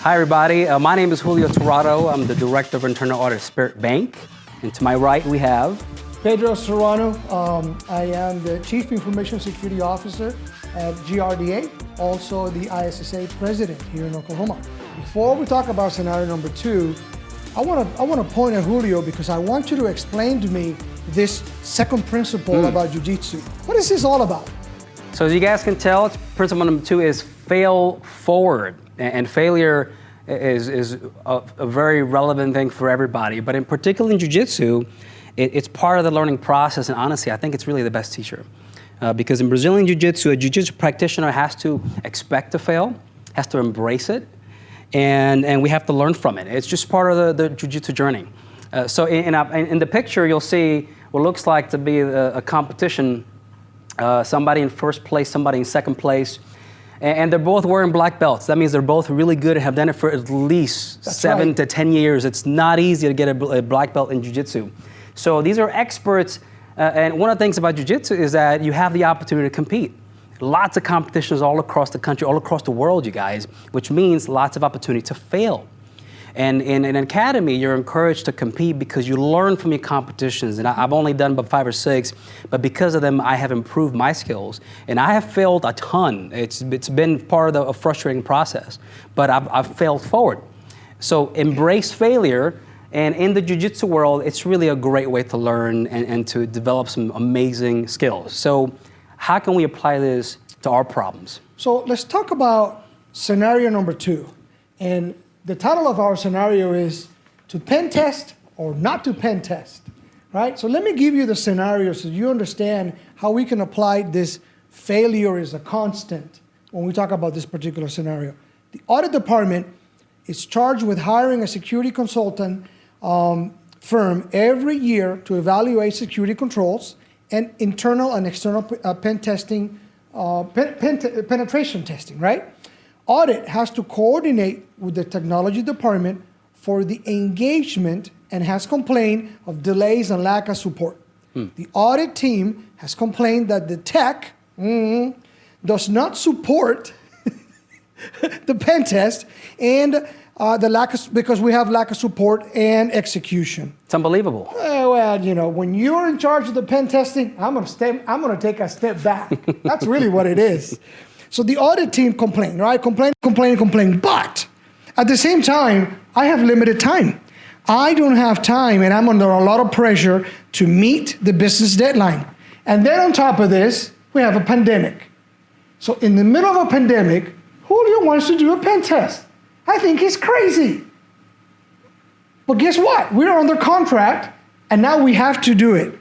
Hi, everybody. My name is Julio Tirado. I'm the Director of Internal Audit Spirit Bank. And to my right, we have Pedro Serrano. I am the Chief Information Security Officer at GRDA, also the ISSA President here in Oklahoma. Before we talk about scenario number 2, I want to point at Julio because I want you to explain to me this second principle about Jiu Jitsu. What is this all about? So as you guys can tell, principle number 2 is fail forward. And failure is a very relevant thing for everybody. But in particular in Jiu Jitsu, it's part of the learning process. And honestly, I think it's really the best teacher. Because in Brazilian Jiu Jitsu, a Jiu Jitsu practitioner has to expect to fail, has to embrace it, and we have to learn from it. It's just part of the Jiu Jitsu journey. So in the picture, you'll see what looks like to be a competition. Somebody in first place, somebody in second place, and they're both wearing black belts. That means they're both really good and have done it for at least 7 to 10 years. It's not easy to get a black belt in Jiu Jitsu. So these are experts, and one of the things about Jiu Jitsu is that you have the opportunity to compete. Lots of competitions all across the country, all across the world, you guys, which means lots of opportunity to fail. And in an academy, you're encouraged to compete because you learn from your competitions. And I've only done about 5 or 6, but because of them, I have improved my skills. And I have failed a ton. It's been part of a frustrating process, but I've failed forward. So embrace failure. And in the Jiu Jitsu world, it's really a great way to learn and to develop some amazing skills. So how can we apply this to our problems? So let's talk about scenario number 2. And the title of our scenario is to pen test or not to pen test, right? So let me give you the scenario so you understand how we can apply this failure as a constant when we talk about this particular scenario. The audit department is charged with hiring a security consultant firm every year to evaluate security controls and internal and external pen testing, penetration testing, right? Audit has to coordinate with the technology department for the engagement and has complained of delays and lack of support. The audit team has complained that the tech does not support the pen test and because we have lack of support and execution. It's unbelievable. Well, you know, when you're in charge of the pen testing, I'm gonna take a step back. That's really what it is. So the audit team complained, right? Complain. But at the same time, I have limited time. I don't have time, and I'm under a lot of pressure to meet the business deadline. And then on top of this, we have a pandemic. So in the middle of a pandemic, Julio wants to do a pen test. I think he's crazy. But guess what? We're under contract, and now we have to do it.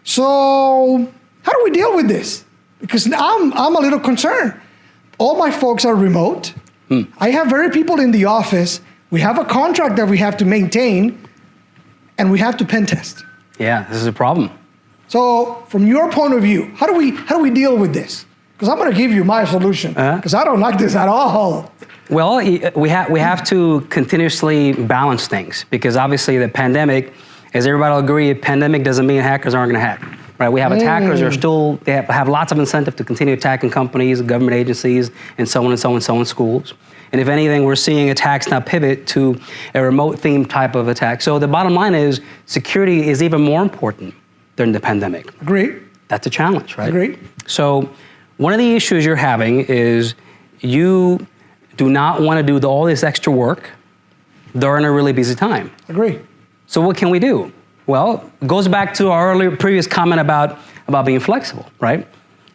So how do we deal with this? Because I'm a little concerned. All my folks are remote. I have very people in the office. We have a contract that we have to maintain, and we have to pen test. Yeah, this is a problem. So from your point of view, how do we deal with this? Because I'm going to give you my solution, because I don't like this at all. Well, we have to continuously balance things, because obviously the pandemic, as everybody will agree, a pandemic doesn't mean hackers aren't going to hack. Right, we have attackers they have lots of incentive to continue attacking companies, government agencies, and so on, schools. And if anything, we're seeing attacks now pivot to a remote themed type of attack. So the bottom line is security is even more important during the pandemic. Agreed. That's a challenge, right? Agreed. So one of the issues you're having is you do not want to do all this extra work during a really busy time. Agreed. So what can we do? Well, it goes back to our previous comment about being flexible, right?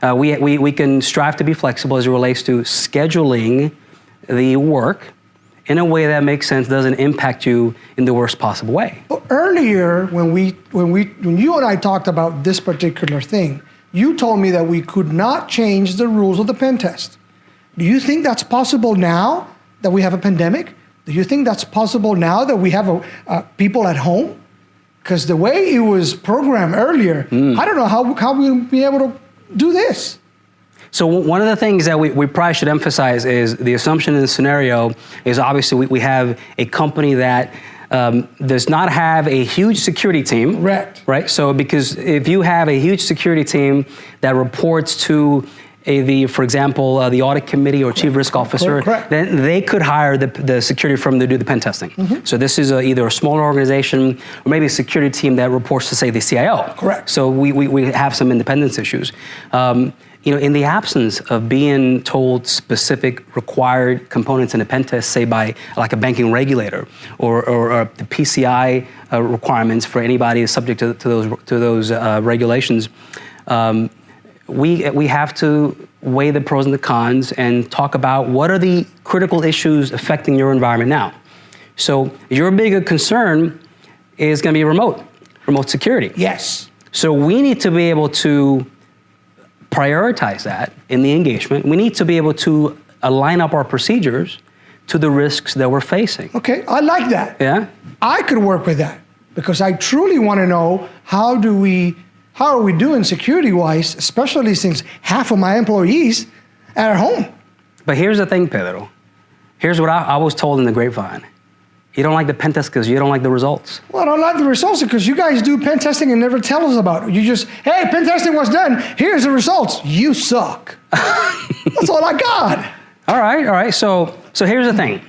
We can strive to be flexible as it relates to scheduling the work in a way that makes sense, doesn't impact you in the worst possible way. Well, earlier, when you and I talked about this particular thing, you told me that we could not change the rules of the pen test. Do you think that's possible now that we have a pandemic? Do you think that's possible now that we have people at home? Because the way it was programmed earlier, I don't know how we'll be able to do this. So one of the things that we probably should emphasize is the assumption in the scenario is obviously we have a company that does not have a huge security team. Correct. Right? So because if you have a huge security team that reports to for example, the audit committee or chief risk officer, then they could hire the security firm to do the pen testing. So this is either a smaller organization or maybe a security team that reports to, say, the CIO. Correct. So we have some independence issues. In the absence of being told specific required components in a pen test, say by like a banking regulator or the PCI requirements for anybody subject to those regulations, we have to weigh the pros and the cons and talk about what are the critical issues affecting your environment now. So your bigger concern is going to be remote security. Yes. So we need to be able to prioritize that in the engagement. We need to be able to align up our procedures to the risks that we're facing. Okay, I like that. Yeah? I could work with that because I truly want to know how are we doing security-wise, especially since half of my employees are at home. But here's the thing, Pedro. Here's what I was told in the grapevine. You don't like the pen test because you don't like the results. Well, I don't like the results because you guys do pen testing and never tell us about it. You just, hey, pen testing was done. Here's the results. You suck. That's all I got. All right. So here's the thing.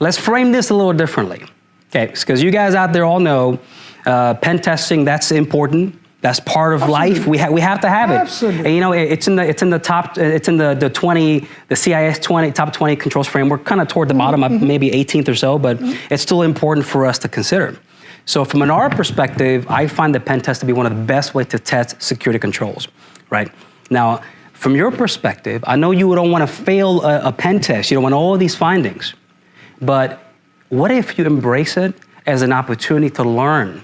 Let's frame this a little differently. Okay, because you guys out there all know pen testing, that's important. That's part of life. We have to have it. Absolutely. And, it's in the top. It's in the 20, the CIS 20 top 20 controls framework, kind of toward the bottom, maybe 18th or so. But it's still important for us to consider. So from an R perspective, I find the pen test to be one of the best ways to test security controls. Right now, from your perspective, I know you don't want to fail a pen test. You don't want all of these findings. But what if you embrace it as an opportunity to learn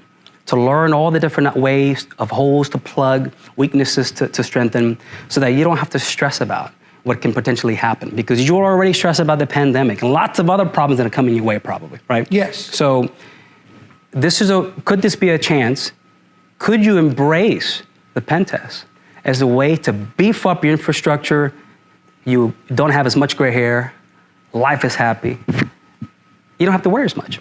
all the different ways of holes to plug, weaknesses to strengthen, so that you don't have to stress about what can potentially happen, because you're already stressed about the pandemic and lots of other problems that are coming your way probably, right? Yes. So could this be a chance? Could you embrace the pen test as a way to beef up your infrastructure? You don't have as much gray hair, life is happy, you don't have to worry as much.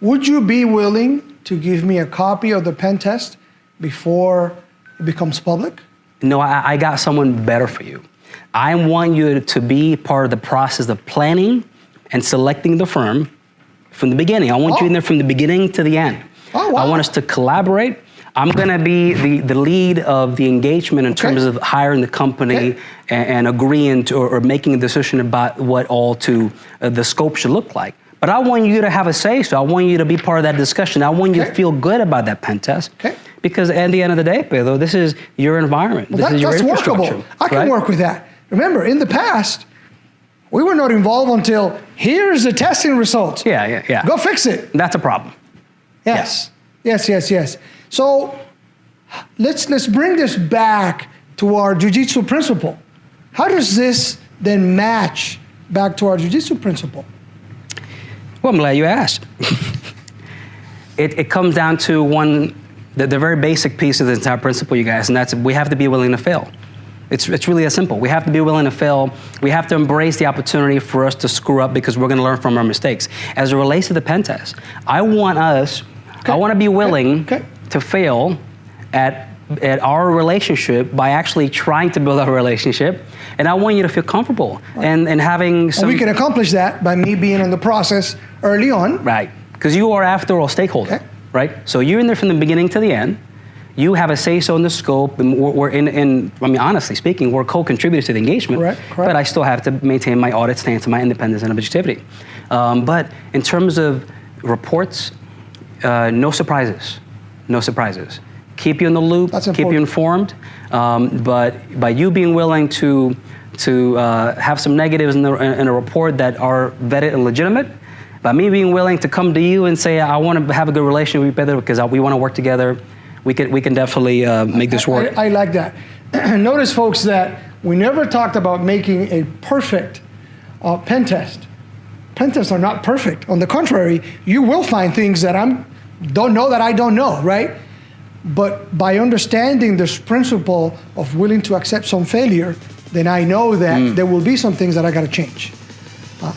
Would you be willing to give me a copy of the pen test before it becomes public? No, I got someone better for you. I want you to be part of the process of planning and selecting the firm from the beginning. I want you in there from the beginning to the end. Oh, wow. I want us to collaborate. I'm going to be the lead of the engagement in terms of hiring the company and agreeing to, or making a decision about what all the scope should look like. But I want you to have a say, so I want you to be part of that discussion. I want you to feel good about that pen test. Because at the end of the day, Pedro, this is your environment. This is your infrastructure. Workable. I can work with that. Remember, in the past, we were not involved until here's the testing results. Yeah. Go fix it. That's a problem. Yes. So let's bring this back to our Jiu Jitsu principle. How does this then match back to our Jiu Jitsu principle? Well, I'm glad you asked. It comes down to the very basic piece of the entire principle, you guys, and that's we have to be willing to fail. It's really that simple. We have to be willing to fail. We have to embrace the opportunity for us to screw up because we're going to learn from our mistakes. As it relates to the pen test, I want to be willing to fail at our relationship by actually trying to build our relationship. And I want you to feel comfortable and having some... And we can accomplish that by me being in the process early on. Right, because you are, after all, stakeholder, right? So you're in there from the beginning to the end. You have a say-so in the scope, and honestly speaking, we're co-contributors to the engagement. Correct. But I still have to maintain my audit stance and my independence and objectivity. But in terms of reports, no surprises. Keep you in the loop, keep you informed. But by you being willing to have some negatives in a report that are vetted and legitimate, by me being willing to come to you and say, I want to have a good relationship with you, Pedro, because we want to work together, we can definitely make this work. I like that. Notice, folks, that we never talked about making a perfect pen test. Pen tests are not perfect. On the contrary, you will find things that I don't know, right? But by understanding this principle of willing to accept some failure, then I know that there will be some things that I got to change.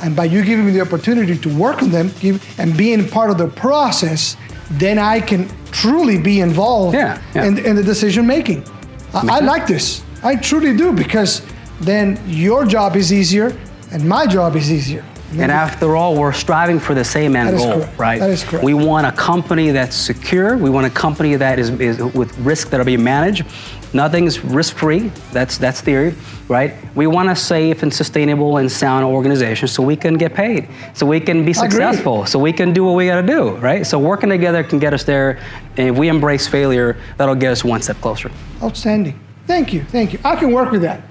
And by you giving me the opportunity to work on them and being part of the process, then I can truly be involved in the decision making. I like this. I truly do, because then your job is easier and my job is easier. And after all, we're striving for the same end goal, correct. right? That is correct. We want a company that's secure. We want a company that is with risk that are being managed. Nothing's risk-free. That's theory, right? We want a safe and sustainable and sound organization so we can get paid, so we can be successful, so we can do what we got to do, right? So working together can get us there, and if we embrace failure, that'll get us one step closer. Outstanding. Thank you. I can work with that.